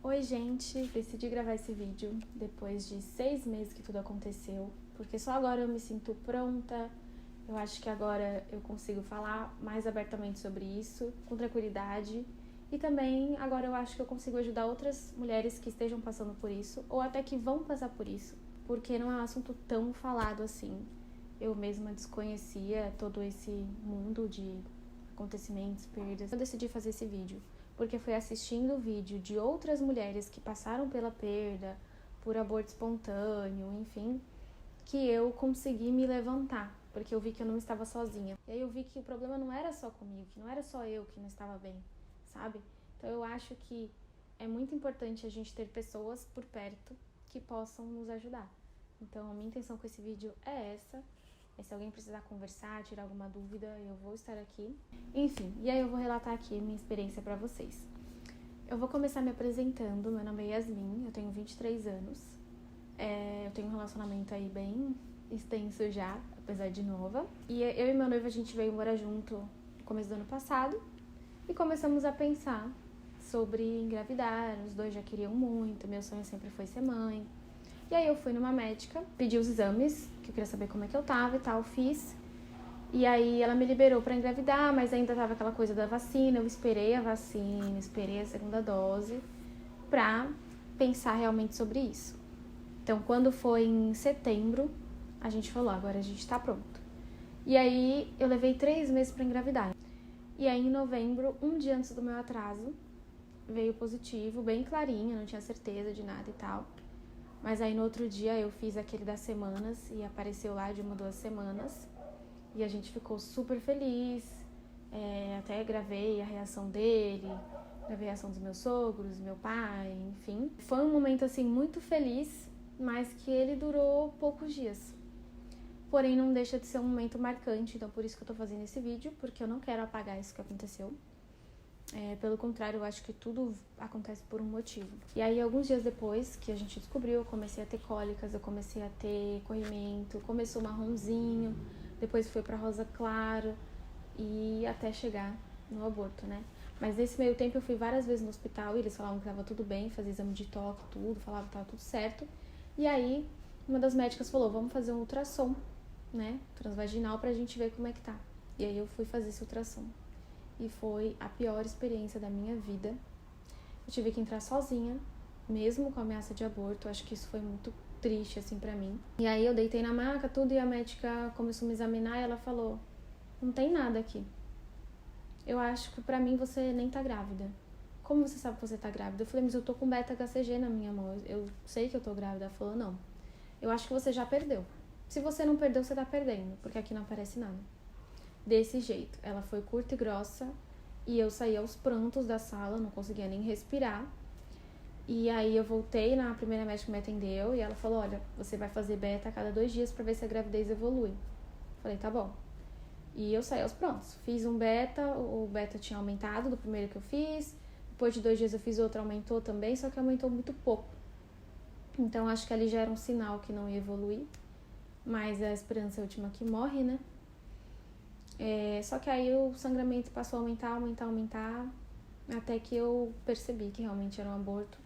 Oi gente, decidi gravar esse vídeo depois de 6 meses que tudo aconteceu, porque só agora eu me sinto pronta, eu acho que agora eu consigo falar mais abertamente sobre isso, com tranquilidade, e também agora eu acho que eu consigo ajudar outras mulheres que estejam passando por isso, ou até que vão passar por isso, porque não é um assunto tão falado assim. Eu mesma desconhecia todo esse mundo de acontecimentos, perdas. Eu decidi fazer esse vídeo porque foi assistindo o vídeo de outras mulheres que passaram pela perda, por aborto espontâneo, enfim, que eu consegui me levantar, porque eu vi que eu não estava sozinha. E aí eu vi que o problema não era só comigo, que não era só eu que não estava bem, sabe? Então eu acho que é muito importante a gente ter pessoas por perto que possam nos ajudar. Então a minha intenção com esse vídeo é essa. Se alguém precisar conversar, tirar alguma dúvida, eu vou estar aqui. Enfim, e aí eu vou relatar aqui a minha experiência pra vocês. Eu vou começar me apresentando. Meu nome é Yasmin, eu tenho 23 anos. Eu tenho um relacionamento aí bem extenso já, apesar de nova. E eu e meu noivo, a gente veio morar junto no começo do ano passado. E começamos a pensar sobre engravidar. Os dois já queriam muito, meu sonho sempre foi ser mãe. E aí eu fui numa médica, pedi os exames, que eu queria saber como é que eu tava e tal, fiz. E aí ela me liberou pra engravidar, mas ainda tava aquela coisa da vacina, eu esperei a vacina, esperei a segunda dose pra pensar realmente sobre isso. Então quando foi em setembro, a gente falou, agora a gente tá pronto. E aí eu levei 3 meses pra engravidar. E aí em novembro, um dia antes do meu atraso, veio positivo, bem clarinho, não tinha certeza de nada e tal. Mas aí no outro dia eu fiz aquele das semanas e apareceu lá de 1 ou 2 semanas. E a gente ficou super feliz. Até gravei a reação dele, gravei a reação dos meus sogros, meu pai, enfim. Foi um momento assim muito feliz, mas que ele durou poucos dias. Porém não deixa de ser um momento marcante, então por isso que eu tô fazendo esse vídeo, porque eu não quero apagar isso que aconteceu. Pelo contrário, eu acho que tudo acontece por um motivo. E aí, alguns dias depois que a gente descobriu, eu comecei a ter cólicas, eu comecei a ter corrimento, começou marronzinho, depois foi pra rosa claro e até chegar no aborto, né? Mas nesse meio tempo eu fui várias vezes no hospital e eles falavam que tava tudo bem, fazia exame de toque, tudo, falavam que tava tudo certo. E aí, uma das médicas falou, vamos fazer um ultrassom, né? Transvaginal pra gente ver como é que tá. E aí eu fui fazer esse ultrassom. E foi a pior experiência da minha vida. Eu tive que entrar sozinha, mesmo com a ameaça de aborto. Acho que isso foi muito triste, assim, pra mim. E aí eu deitei na maca, tudo, e a médica começou a me examinar e ela falou, não tem nada aqui. Eu acho que pra mim você nem tá grávida. Como você sabe que você tá grávida? Eu falei, mas eu tô com beta-HCG na minha mão, eu sei que eu tô grávida. Ela falou, não, eu acho que você já perdeu. Se você não perdeu, você tá perdendo, porque aqui não aparece nada. Desse jeito, ela foi curta e grossa e eu saí aos prantos da sala, não conseguia nem respirar. E aí eu voltei na primeira médica que me atendeu e ela falou, olha, você vai fazer beta a cada 2 dias pra ver se a gravidez evolui. Falei, tá bom. E eu saí aos prantos, fiz um beta, o beta tinha aumentado do primeiro que eu fiz, depois de 2 dias eu fiz outro, aumentou também, só que aumentou muito pouco. Então acho que ali já era um sinal que não ia evoluir, mas a esperança é a última que morre, né? Só que aí o sangramento passou a aumentar, até que eu percebi que realmente era um aborto.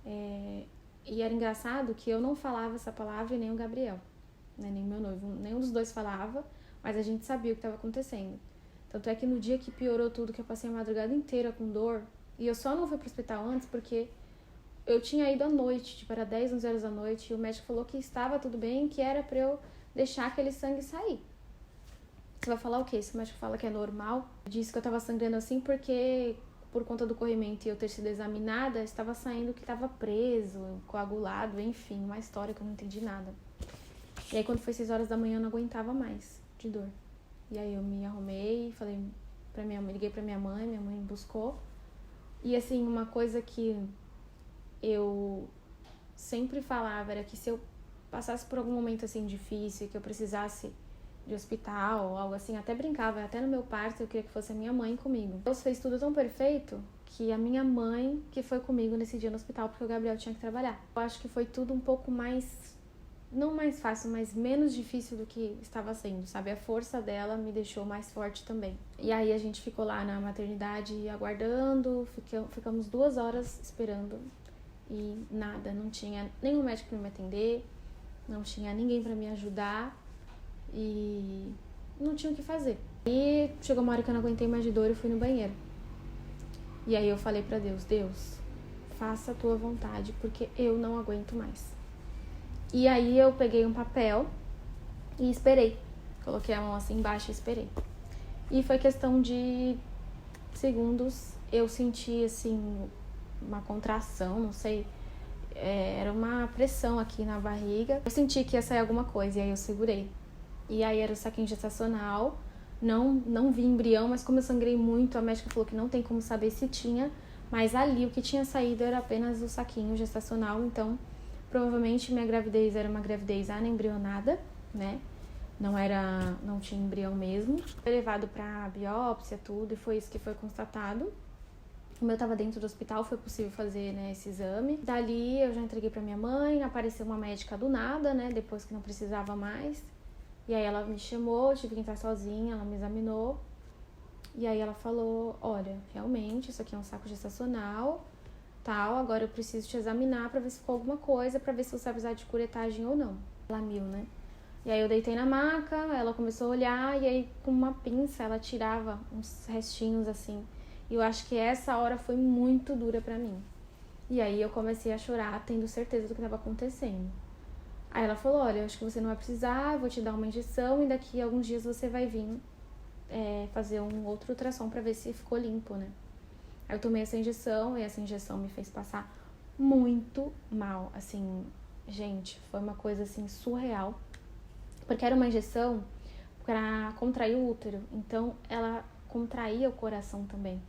E era engraçado que eu não falava essa palavra e nem o Gabriel, né, nem meu noivo, nenhum dos dois falava, mas a gente sabia o que estava acontecendo. Tanto é que no dia que piorou tudo, que eu passei a madrugada inteira com dor, e eu só não fui pro hospital antes porque eu tinha ido à noite, tipo, era 10, 11 horas da noite, e o médico falou que estava tudo bem, que era pra eu deixar aquele sangue sair. Você vai falar o quê? Se o médico fala que é normal, disse que eu tava sangrando assim porque, por conta do corrimento e eu ter sido examinada, estava saindo que estava preso, coagulado, enfim, uma história que eu não entendi nada. E aí quando foi 6 horas da manhã eu não aguentava mais de dor. E aí eu me arrumei, falei pra minha mãe, liguei pra minha mãe me buscou. E assim, uma coisa que eu sempre falava era que se eu passasse por algum momento assim difícil, que eu precisasse de hospital ou algo assim, até brincava, até no meu parto eu queria que fosse a minha mãe comigo. Deus fez tudo tão perfeito que a minha mãe que foi comigo nesse dia no hospital, porque o Gabriel tinha que trabalhar. Eu acho que foi tudo um pouco mais não mais fácil, mas menos difícil do que estava sendo, sabe? A força dela me deixou mais forte também. E aí a gente ficou lá na maternidade aguardando, ficamos 2 horas esperando e nada, não tinha nenhum médico para me atender, não tinha ninguém para me ajudar e não tinha o que fazer. E chegou uma hora que eu não aguentei mais de dor e fui no banheiro. E aí eu falei pra Deus, Deus, faça a tua vontade, porque eu não aguento mais. E aí eu peguei um papel e esperei. Coloquei a mão assim embaixo e esperei. E foi questão de segundos, eu senti assim uma contração, não sei, era uma pressão aqui na barriga. Eu senti que ia sair alguma coisa e aí eu segurei. E aí era o saquinho gestacional, não vi embrião, mas como eu sangrei muito, a médica falou que não tem como saber se tinha, mas ali o que tinha saído era apenas o saquinho gestacional, então provavelmente minha gravidez era uma gravidez anembrionada, né? Não tinha embrião mesmo. Foi levado pra biópsia, tudo, e foi isso que foi constatado. Como eu tava dentro do hospital, foi possível fazer, né, esse exame. Dali eu já entreguei pra minha mãe, apareceu uma médica do nada, né, depois que não precisava mais. E aí ela me chamou, eu tive que entrar sozinha, ela me examinou. E aí ela falou, olha, realmente, isso aqui é um saco gestacional, tal, agora eu preciso te examinar pra ver se ficou alguma coisa, pra ver se você vai precisar de curetagem ou não. Lamiu, né? E aí eu deitei na maca, ela começou a olhar, e aí com uma pinça ela tirava uns restinhos assim. E eu acho que essa hora foi muito dura pra mim. E aí eu comecei a chorar, tendo certeza do que estava acontecendo. Aí ela falou, olha, eu acho que você não vai precisar, eu vou te dar uma injeção e daqui a alguns dias você vai vir fazer um outro ultrassom pra ver se ficou limpo, né? Aí eu tomei essa injeção e essa injeção me fez passar muito mal, assim, gente, foi uma coisa assim surreal, porque era uma injeção pra contrair o útero, então ela contraía o coração também,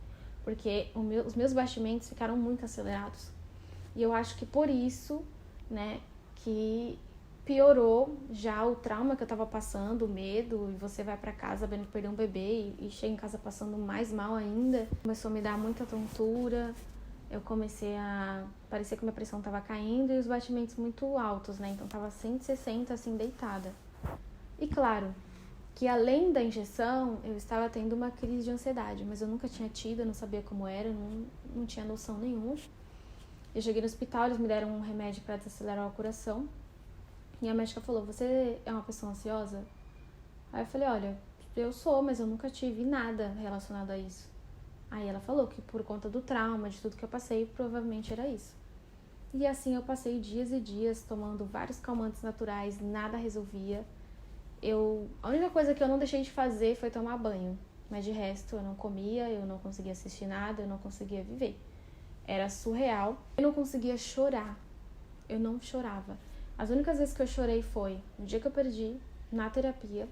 porque os meus batimentos ficaram muito acelerados. E eu acho que por isso, né, que piorou já o trauma que eu tava passando, o medo, e você vai pra casa sabendo que perdeu um bebê e chega em casa passando mais mal ainda. Começou a me dar muita tontura, eu comecei a... parecia que minha pressão tava caindo e os batimentos muito altos, né, então tava 160 assim, deitada. E claro, que além da injeção, eu estava tendo uma crise de ansiedade, mas eu nunca tinha tido, eu não sabia como era, não tinha noção nenhuma. Eu cheguei no hospital, eles me deram um remédio para desacelerar o coração. E a médica falou, você é uma pessoa ansiosa? Aí eu falei, olha, eu sou, mas eu nunca tive nada relacionado a isso. Aí ela falou que por conta do trauma, de tudo que eu passei, provavelmente era isso. E assim eu passei dias e dias tomando vários calmantes naturais, nada resolvia. A única coisa que eu não deixei de fazer foi tomar banho. Mas de resto eu não comia, eu não conseguia assistir nada, eu não conseguia viver. Era surreal. Eu não conseguia chorar. Eu não chorava. As únicas vezes que eu chorei foi no dia que eu perdi, na terapia,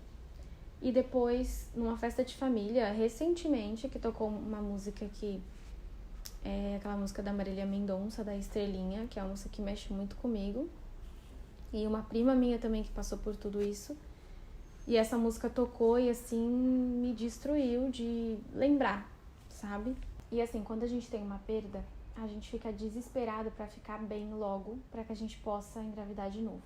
e depois numa festa de família, recentemente, que tocou uma música que é aquela música da Marília Mendonça, da Estrelinha, que é uma música que mexe muito comigo. E uma prima minha também que passou por tudo isso. E essa música tocou e assim me destruiu de lembrar, sabe? E assim, quando a gente tem uma perda, a gente fica desesperado pra ficar bem logo, pra que a gente possa engravidar de novo,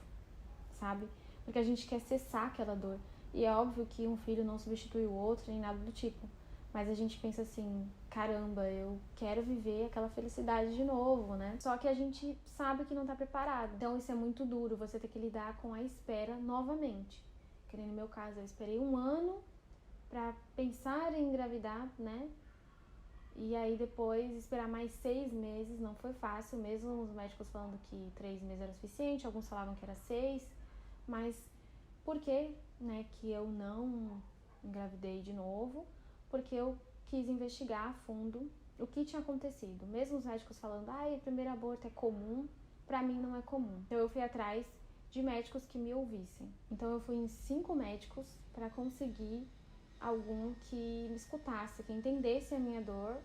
sabe? Porque a gente quer cessar aquela dor. E é óbvio que um filho não substitui o outro, nem nada do tipo. Mas a gente pensa assim, caramba, eu quero viver aquela felicidade de novo, né? Só que a gente sabe que não tá preparado. Então isso é muito duro, você ter que lidar com a espera novamente. Que nem no meu caso, eu esperei 1 ano pra pensar em engravidar, né? E aí depois esperar mais 6 meses, não foi fácil, mesmo os médicos falando que 3 meses era suficiente, alguns falavam que era 6, mas por que, né, que eu não engravidei de novo? Porque eu quis investigar a fundo o que tinha acontecido. Mesmo os médicos falando, o primeiro aborto é comum, pra mim não é comum. Então eu fui atrás de médicos que me ouvissem. Então eu fui em 5 médicos pra conseguir algum que me escutasse, que entendesse a minha dor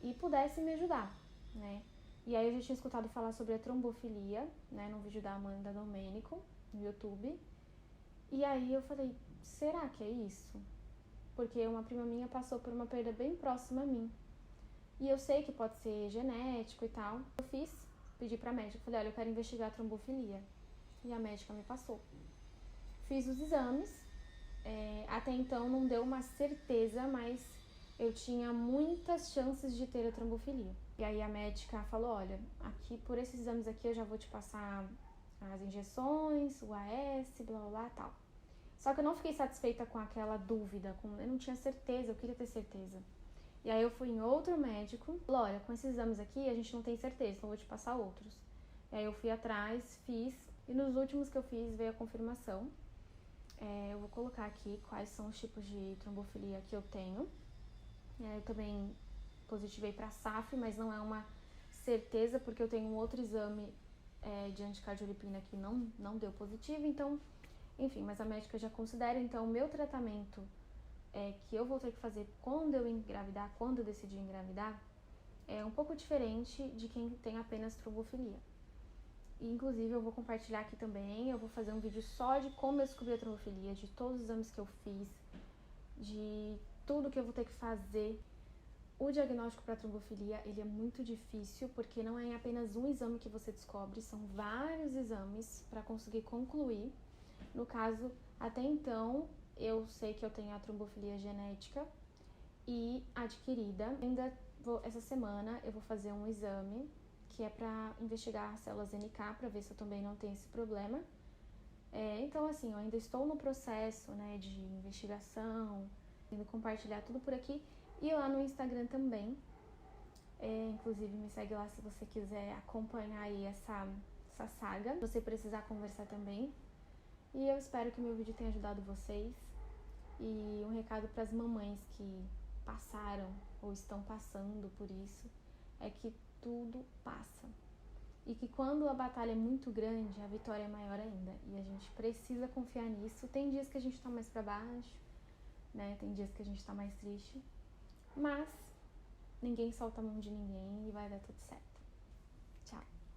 e pudesse me ajudar, né? E aí eu já tinha escutado falar sobre a trombofilia, né, num vídeo da Amanda Domênico, no YouTube. E aí eu falei, será que é isso? Porque uma prima minha passou por uma perda bem próxima a mim. E eu sei que pode ser genético e tal. Eu pedi pra médica, falei, olha, eu quero investigar a trombofilia. e a médica me passou. Fiz os exames, até então não deu uma certeza, mas eu tinha muitas chances de ter a trombofilia. E aí a médica falou, olha, aqui por esses exames aqui eu já vou te passar as injeções, o AS, blá blá blá, tal. Só que eu não fiquei satisfeita com aquela dúvida, eu não tinha certeza, eu queria ter certeza. E aí eu fui em outro médico, falou, olha, com esses exames aqui a gente não tem certeza, então eu vou te passar outros. E aí eu fui atrás, fiz, e nos últimos que eu fiz veio a confirmação. Eu vou colocar aqui quais são os tipos de trombofilia que eu tenho. Eu também positivei para SAF, mas não é uma certeza, porque eu tenho um outro exame de anticardiolipina que não deu positivo, então, enfim, mas a médica já considera, então, o meu tratamento que eu vou ter que fazer quando eu engravidar, quando eu decidir engravidar, é um pouco diferente de quem tem apenas trombofilia. E, inclusive, eu vou compartilhar aqui também, eu vou fazer um vídeo só de como eu descobri a trombofilia, de todos os exames que eu fiz, de tudo que eu vou ter que fazer. O diagnóstico para trombofilia, ele é muito difícil, porque não é apenas um exame que você descobre, são vários exames para conseguir concluir. No caso, até então, eu sei que eu tenho a trombofilia genética e adquirida. Essa semana eu vou fazer um exame que é para investigar as células NK, para ver se eu também não tenho esse problema. Então, assim, eu ainda estou no processo, né, de investigação, indo compartilhar tudo por aqui e lá no Instagram também. Inclusive, me segue lá se você quiser acompanhar aí essa saga. Se você precisar conversar também. E eu espero que o meu vídeo tenha ajudado vocês. E um recado para as mamães que passaram ou estão passando por isso é que tudo passa. E que quando a batalha é muito grande, a vitória é maior ainda. E a gente precisa confiar nisso. Tem dias que a gente tá mais pra baixo, né? Tem dias que a gente tá mais triste. Mas ninguém solta a mão de ninguém e vai dar tudo certo.